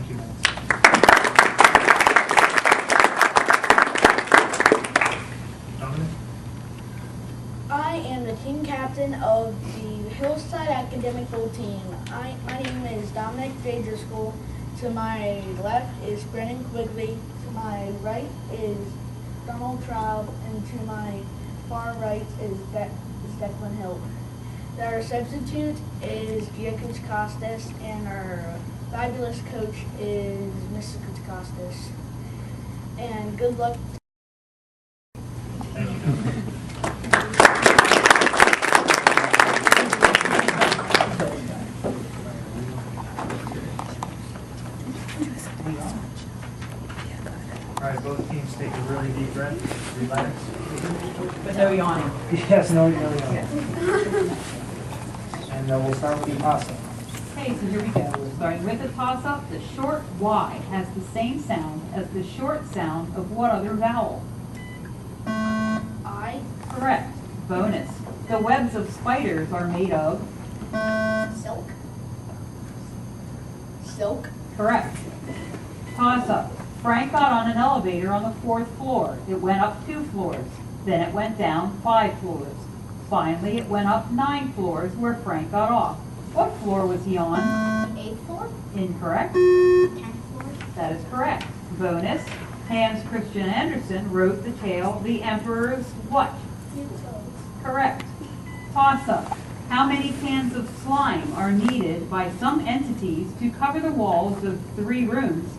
Thank you. Dominic? I am the team captain of the Hillside Academic Bowl team. My name is Dominic J. Driscoll. To my left is Brennan Quigley. To my right is Donald Traub. And to my far right is Declan Hill. Our substitute is Gia Koutsakostas, and our fabulous coach is Mrs. Koutsakostas. And good luck. Thank you, Dominic. All right, both teams take a really deep breath, relax. But no yawning. Yes, no. And we'll start with the toss-up. Okay, so here we go. We're starting with the toss-up. The short Y has the same sound as the short sound of what other vowel? I. Correct. Bonus. The webs of spiders are made of? Silk. Silk. Correct. Toss-up. Frank got on an elevator on the 4th floor. It went up 2 floors. Then it went down 5 floors. Finally, it went up 9 floors where Frank got off. What floor was he on? 8th floor. Incorrect. 10th floor. That is correct. Bonus. Hans Christian Andersen wrote the tale, The Emperor's what? Correct. Toss-up. How many cans of slime are needed by some entities to cover the walls of 3 rooms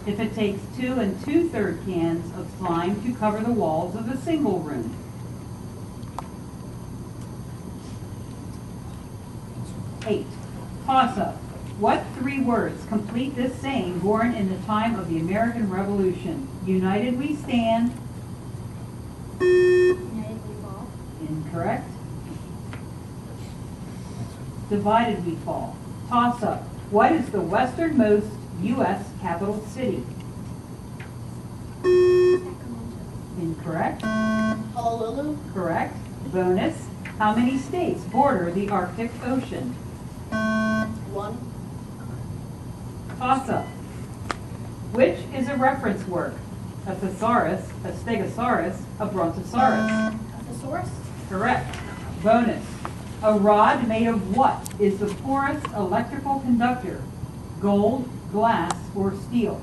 if it takes 2 2/3 cans of slime to cover the walls of a single room? Eight. Toss-up. What 3 words complete this saying born in the time of the American Revolution? United we stand. United we fall. Incorrect. Divided we fall. Toss-up. What is the westernmost U.S. capital city? Incorrect. Honolulu. Correct. Bonus. How many states border the Arctic Ocean? 1. Toss-up. Which is a reference work? A thesaurus, a stegosaurus, a brontosaurus? A thesaurus. Correct. Bonus. A rod made of what is the poorest electrical conductor? Gold, glass, or steel?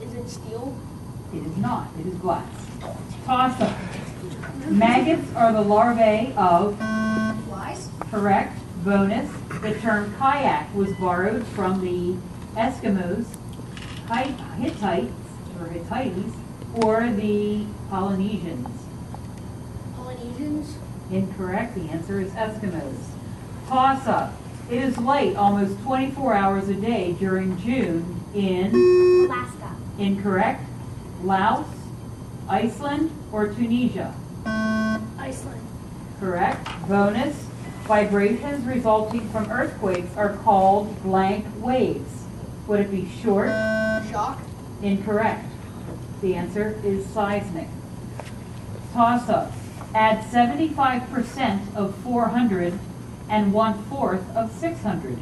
Is it steel? It is not. It is glass. Toss-up. Maggots are the larvae of? Flies. Correct. Bonus. The term kayak was borrowed from the Eskimos, Hittites, or the Polynesians. Polynesians. Incorrect. The answer is Eskimos. Toss-up. It is light almost 24 hours a day during June in? Alaska. Incorrect. Laos, Iceland, or Tunisia? Iceland. Correct. Bonus. Vibrations resulting from earthquakes are called blank waves. Would it be short? Shock. Incorrect. The answer is seismic. Toss-up. Add 75% of 400 and 1/4 of 600.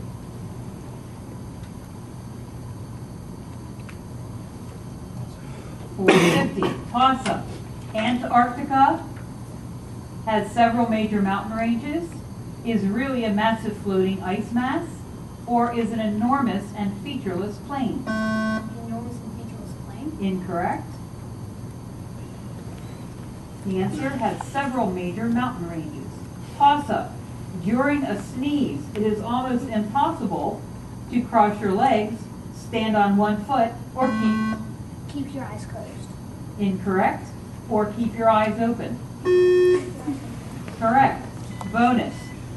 $450. Toss-up. Antarctica has several major mountain ranges, is really a massive floating ice mass, or is an enormous and featureless plain? Enormous and featureless plain. Incorrect. The answer has several major mountain ranges. Toss-up. During a sneeze, it is almost impossible to cross your legs, stand on 1 foot, or Keep your eyes closed. incorrect, or keep your eyes open. Correct. Bonus.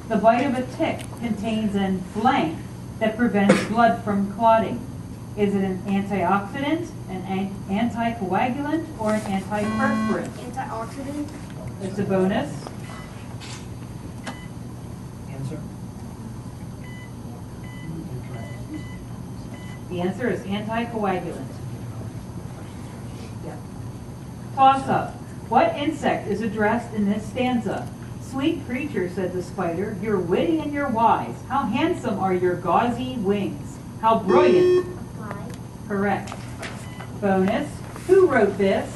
The bite of a tick contains an blank that prevents blood from clotting. Is it an antioxidant, an anticoagulant, or an antiperspirant? Antioxidant. It's a bonus. Answer? The answer is anticoagulant. Toss-up. What insect is addressed in this stanza? sweet creature, said the spider. You're witty and you're wise. How handsome are your gauzy wings. How brilliant. Fly. Correct. Bonus. Who wrote this?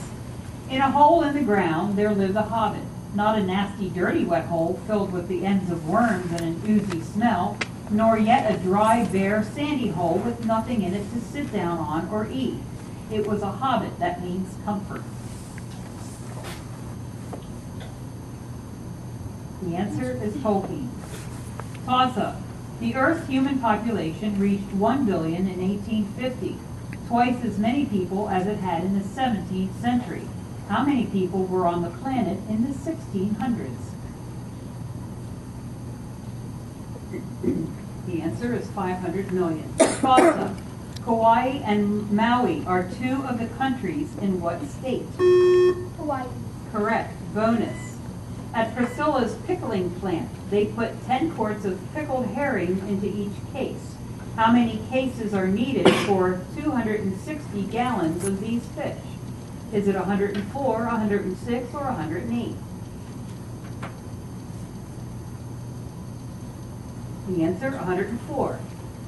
In a hole in the ground there lived a hobbit. Not a nasty, dirty, wet hole filled with the ends of worms and an oozy smell, nor yet a dry, bare, sandy hole with nothing in it to sit down on or eat. It was a hobbit. That means comfort. The answer is Tolkien. Toss-up. The Earth's human population reached 1 billion in 1850, twice as many people as it had in the 17th century. How many people were on the planet in the 1600s? The answer is 500 million. Toss-up. Kauai and Maui are two of the countries in what state? Hawaii. Correct. Bonus. At Priscilla's pickling plant, they put 10 quarts of pickled herring into each case. How many cases are needed for 260 gallons of these fish? Is it 104, 106, or 108? The answer, 104.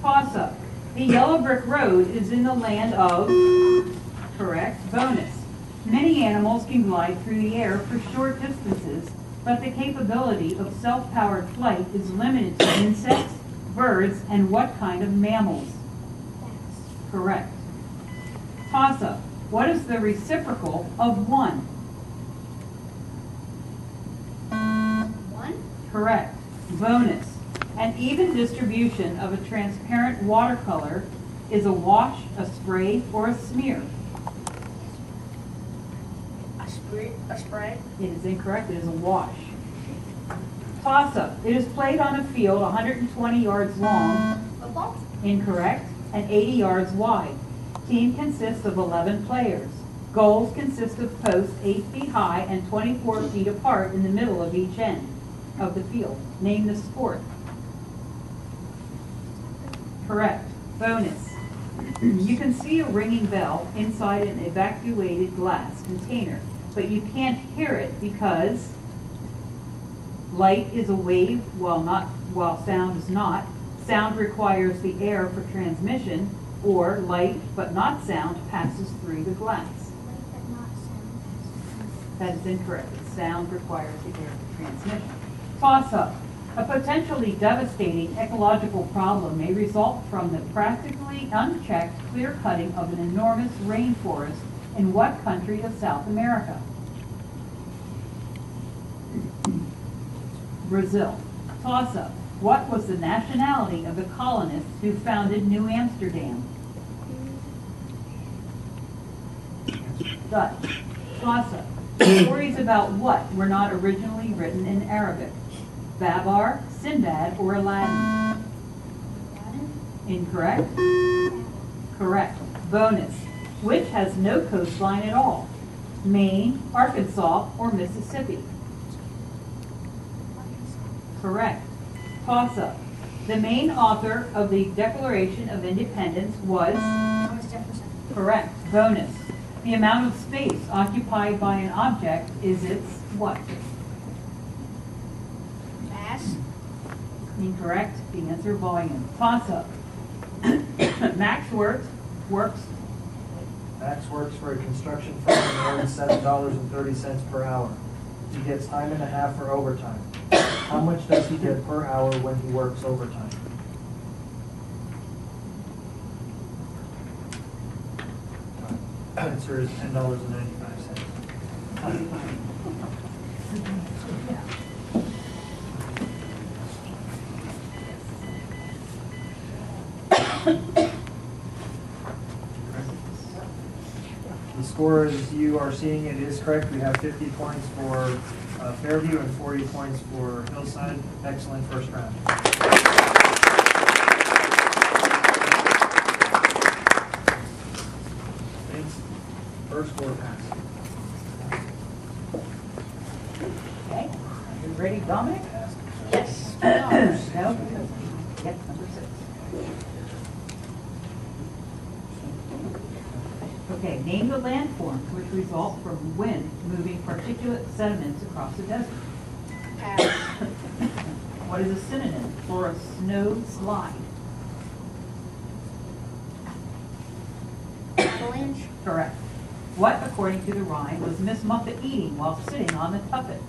Toss-up. The yellow brick road is in the land of... Correct. Bonus. Many animals can glide through the air for short distances, but the capability of self-powered flight is limited to insects, birds, and what kind of mammals? Correct. Toss-up. What is the reciprocal of 1? 1. Correct. Bonus. An even distribution of a transparent watercolor is a wash, a spray, or a smear. A spray. It is incorrect. It is a wash. Toss-up. It is played on a field 120 yards long. Football. Incorrect. And 80 yards wide. Team consists of 11 players. Goals consist of posts 8 feet high and 24 feet apart in the middle of each end of the field. Name the sport. Correct. Bonus. You can see a ringing bell inside an evacuated glass container, but you can't hear it because light is a wave while sound is not. Sound requires the air for transmission, or light but not sound passes through the glass. Light but not sound. That is incorrect. Sound requires the air for transmission. Toss-up. A potentially devastating ecological problem may result from the practically unchecked clear-cutting of an enormous rainforest in what country of South America? Brazil. Toss-up. What was the nationality of the colonists who founded New Amsterdam? Dutch. Toss-up. Stories about what were not originally written in Arabic? Babar, Sinbad, or Aladdin? Incorrect. Correct. Bonus. Which has no coastline at all? Maine, Arkansas, or Mississippi? Correct. Toss-up. The main author of the Declaration of Independence was? Thomas Jefferson. Correct. Bonus. The amount of space occupied by an object is its what? Mass. Incorrect. The answer, volume. Toss-up. Max works. Max works for a construction firm and earns $7.30 per hour. He gets time and a half for overtime. How much does he get per hour when he works overtime? Answer is $10.95. The score, as you are seeing, it is correct. We have 50 points for Fairview and 40 points for Hillside. Excellent first round. Thanks. First score pass. Okay. Are you ready, Dominic? Yes. No? Yep, number 6. Okay, name the landforms which result from wind moving particulate sediments across the desert. Pass. What is a synonym for a snow slide? Avalanche. Correct. What, according to the rhyme, was Miss Muffet eating while sitting on the tuffet?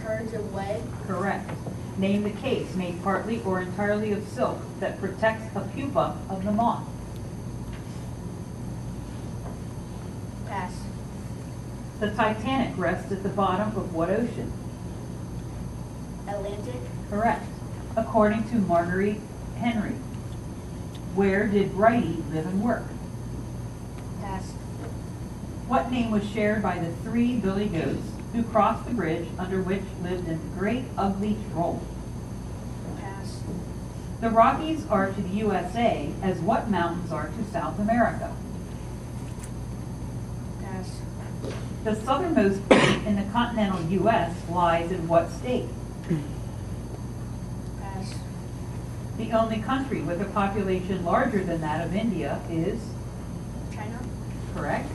Curds of whey. Correct. Name the case made partly or entirely of silk that protects a pupa of the moth. Pass. The Titanic rests at the bottom of what ocean? Atlantic. Correct. According to Marguerite Henry, where did Brighty live and work? Pass. What name was shared by the 3 billy goats who crossed the bridge under which lived a great ugly troll? Pass. The Rockies are to the USA as what mountains are to South America? Pass. The southernmost point in the continental U.S. lies in what state? Pass. The only country with a population larger than that of India is? China. Correct.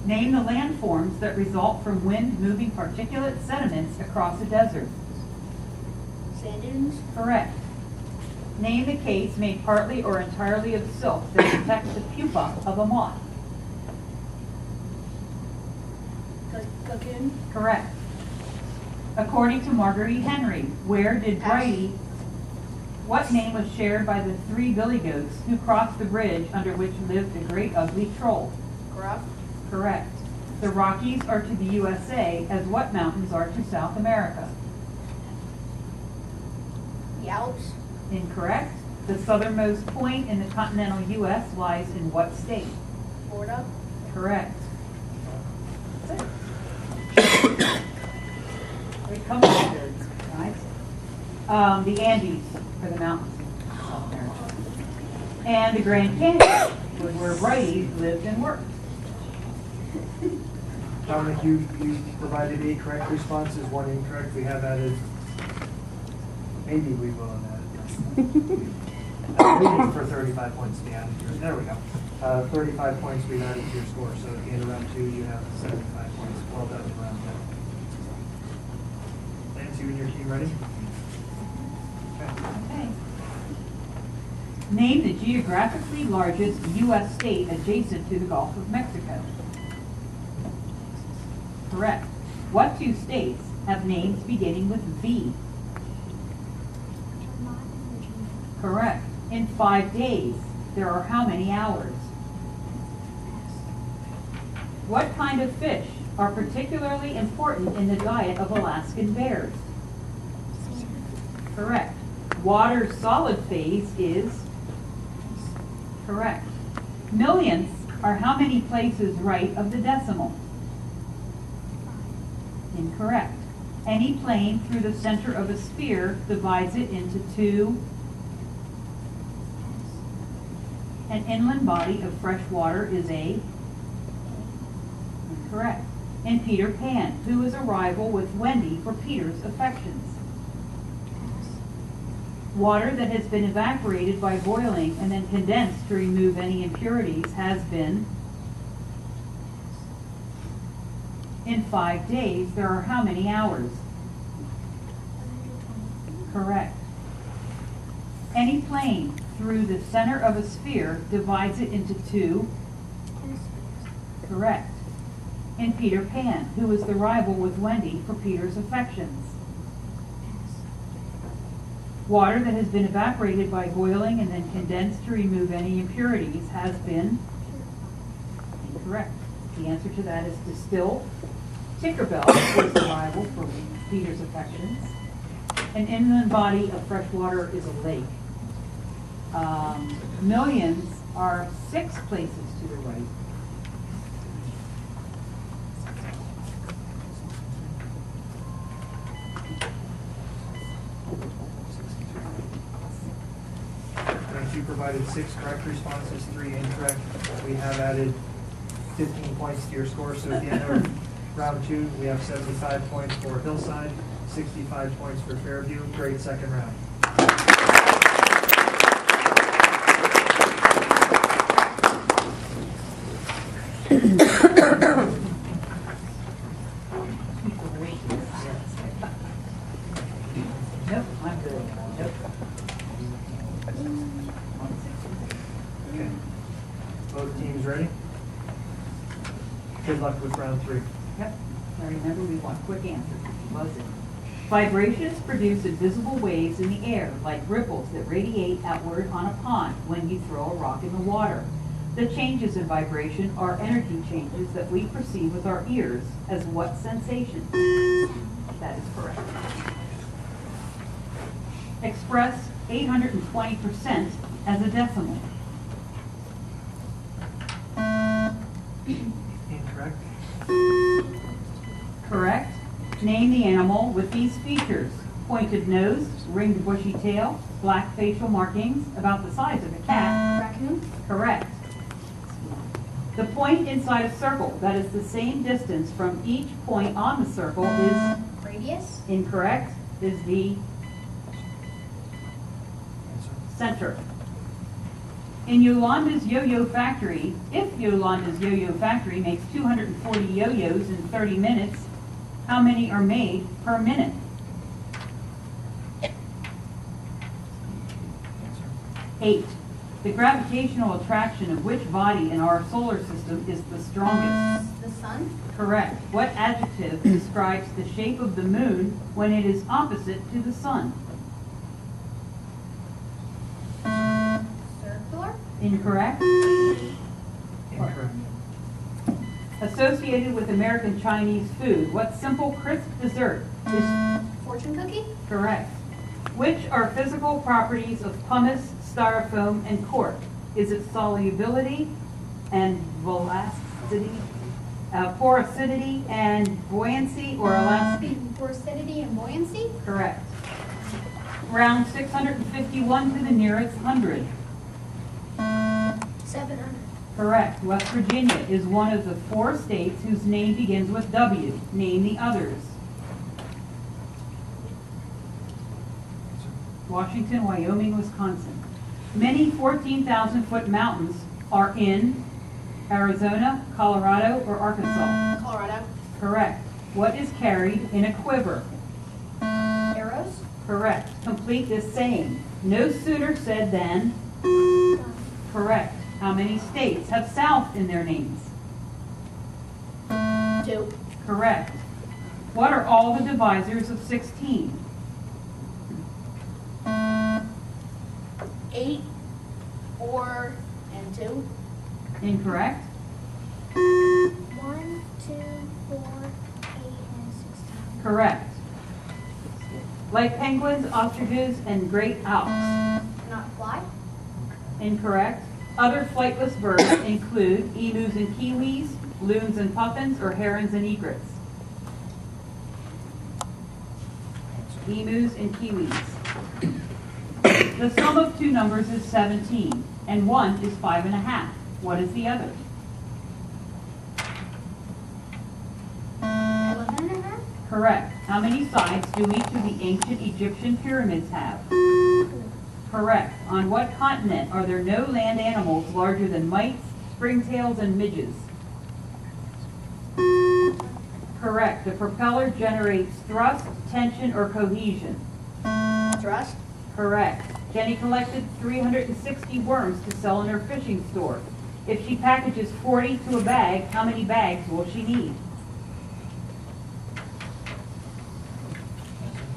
Name the landforms that result from wind moving particulate sediments across a desert. Sand dunes. Correct. Name the case made partly or entirely of silk that protects the pupa of a moth. Cocoon. Correct. According to Marguerite Henry, where did Pass. Brighty, what name was shared by the 3 billy goats who crossed the bridge under which lived a great ugly troll? Gruff. Correct. The Rockies are to the USA as what mountains are to South America? The Alps. Incorrect. The southernmost point in the continental U.S. lies in what state? Florida. Correct. That's it. Great company there, guys. The Andes are the mountains in South America. And the Grand Canyon was where Brighty lived and worked. Dominic, you provided 8 correct responses, 1 incorrect. We have added, maybe we will add. Waiting for 35 points to be added here. There we go. 35 points we've added to your score. So at the end of round 2, you have 75 points. Well done in round 10. Lance, you and your team ready? Okay. Name the geographically largest U.S. state adjacent to the Gulf of Mexico. Correct. What 2 states have names beginning with V? Vermont and Virginia. Correct. In 5 days, there are how many hours? What kind of fish are particularly important in the diet of Alaskan bears? Correct. Water's solid phase is? Correct. Millionths are how many places right of the decimal? Incorrect. Any plane through the center of a sphere divides it into 2. An inland body of fresh water is a? Incorrect. In Peter Pan, who is a rival with Wendy for Peter's affections? Water that has been evaporated by boiling and then condensed to remove any impurities has been? In 5 days, there are how many hours? 120. Correct. Any plane through the center of a sphere divides it into 2? 10 spheres. Correct. In Peter Pan, who is the rival with Wendy for Peter's affections? Pass. Water that has been evaporated by boiling and then condensed to remove any impurities has been? Purified. Incorrect. The answer to that is distilled. Tinkerbell was the rival for Peter's affections. An inland body of fresh water is a lake. Millions are 6 places to the right. Lance, you provided 6 correct responses, 3 incorrect. We have added 15 points to your score. So at the end of round 2, we have 75 points for Hillside, 65 points for Fairview. Great second round. Good luck with round 3. Yep. Now remember, we want quick answers. Buzz in. Vibrations produce invisible waves in the air, like ripples that radiate outward on a pond when you throw a rock in the water. The changes in vibration are energy changes that we perceive with our ears as what sensation? That is correct. Express 820% as a decimal. Incorrect. Correct. Name the animal with these features: pointed nose, ringed bushy tail, black facial markings about the size of a cat. Raccoon? Correct. The point inside a circle that is the same distance from each point on the circle is Radius? incorrect, is the Answer. center. In Yolanda's yo-yo factory, if Yolanda's yo-yo factory makes 240 yo-yos in 30 minutes, how many are made per minute? Answer. 8. The gravitational attraction of which body in our solar system is the strongest? The sun? Correct. What adjective describes the shape of the moon when it is opposite to the sun? Circular? Incorrect. Incorrect. Associated with American Chinese food, what simple crisp dessert is Fortune cookie? correct? Which are physical properties of pumice, styrofoam, and cork? Is it solubility and velocity, porosity and buoyancy, or elasticity? Porosity and buoyancy? Correct. Round 651 to the nearest hundred. 700. Correct. West Virginia is one of the 4 states whose name begins with W. Name the others. Washington, Wyoming, Wisconsin. Many 14,000-foot mountains are in Arizona, Colorado, or Arkansas. Colorado. Correct. What is carried in a quiver? Arrows? Correct. Complete this saying. No sooner said than. Correct. How many states have South in their names? 2. Correct. What are all the divisors of 16? 8, 4, and 2. Incorrect. 1, 2, 4, 8, and 16. Correct. Like penguins, ostriches, and great auks. Not fly? Incorrect. Other flightless birds include emus and kiwis, loons and puffins, or herons and egrets. Emus and kiwis. The sum of 2 numbers is 17, and 1 is 5.5. What is the other? 11.5? Correct. How many sides do each of the ancient Egyptian pyramids have? Correct. On what continent are there no land animals larger than mites, springtails, and midges? Correct. The propeller generates thrust, tension, or cohesion. Thrust? Correct. Jenny collected 360 worms to sell in her fishing store. If she packages 40 to a bag, how many bags will she need?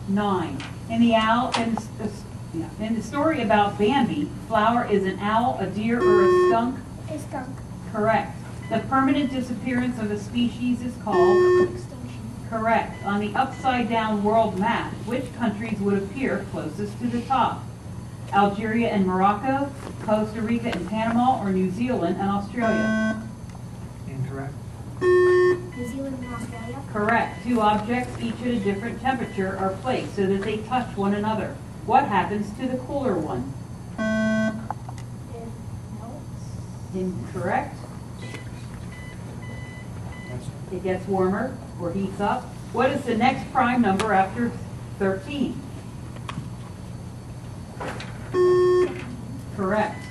9. In the story about Bambi, Flower is an owl, a deer, or a skunk? A skunk. Correct. The permanent disappearance of a species is called? Extinction. Correct. On the upside-down world map, which countries would appear closest to the top? Algeria and Morocco, Costa Rica and Panama, or New Zealand and Australia? Incorrect. New Zealand and Australia. Correct. 2 objects, each at a different temperature, are placed so that they touch one another. What happens to the cooler one? It melts. Incorrect. Answer. It gets warmer or heats up. What is the next prime number after 13? Correct.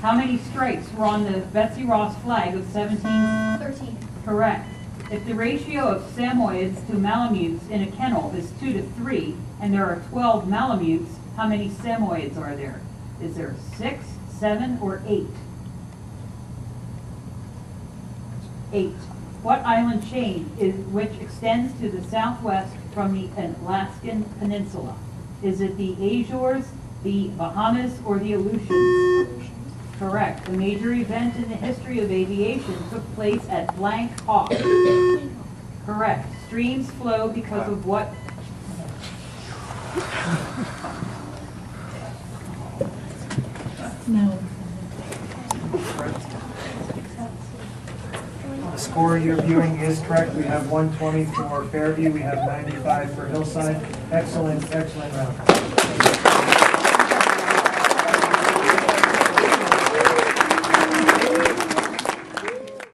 How many stripes were on the Betsy Ross flag of 17? 13. Correct. If the ratio of Samoyeds to Malamutes in a kennel is 2 to 3, and there are 12 Malamutes, how many Samoyeds are there? Is there 6, 7, or 8? 8. What island chain is which extends to the southwest from the Alaskan Peninsula? Is it the Azores, the Bahamas, or the Aleutians? Correct. The major event in the history of aviation took place at Blank Hawk. Correct. Streams flow because of what? No. The score you're viewing is correct. We have 120 for Fairview, we have 95 for Hillside. Excellent, excellent round.